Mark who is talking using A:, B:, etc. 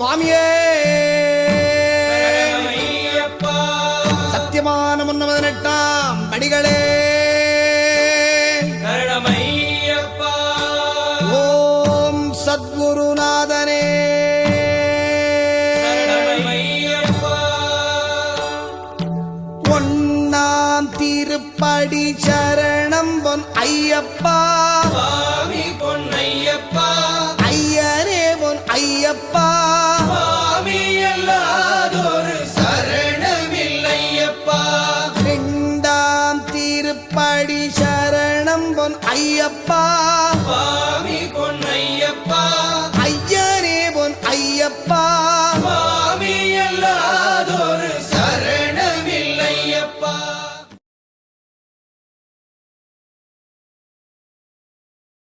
A: சுவாமியே சத்தியமான 18 படிகளே ஓம் சத்குருநாதனே ஒன்னாம் திருப்படி சரணம் பொன் ஐயப்பா பொன்னையப்பா ஐயரே பொன் ஐயப்பா
B: எல்லாதொரு சரணமில்லையப்பா
A: இரண்டாம் திருப்படி சரணம் பொன் ஐயப்பா
B: பொன்னையப்பா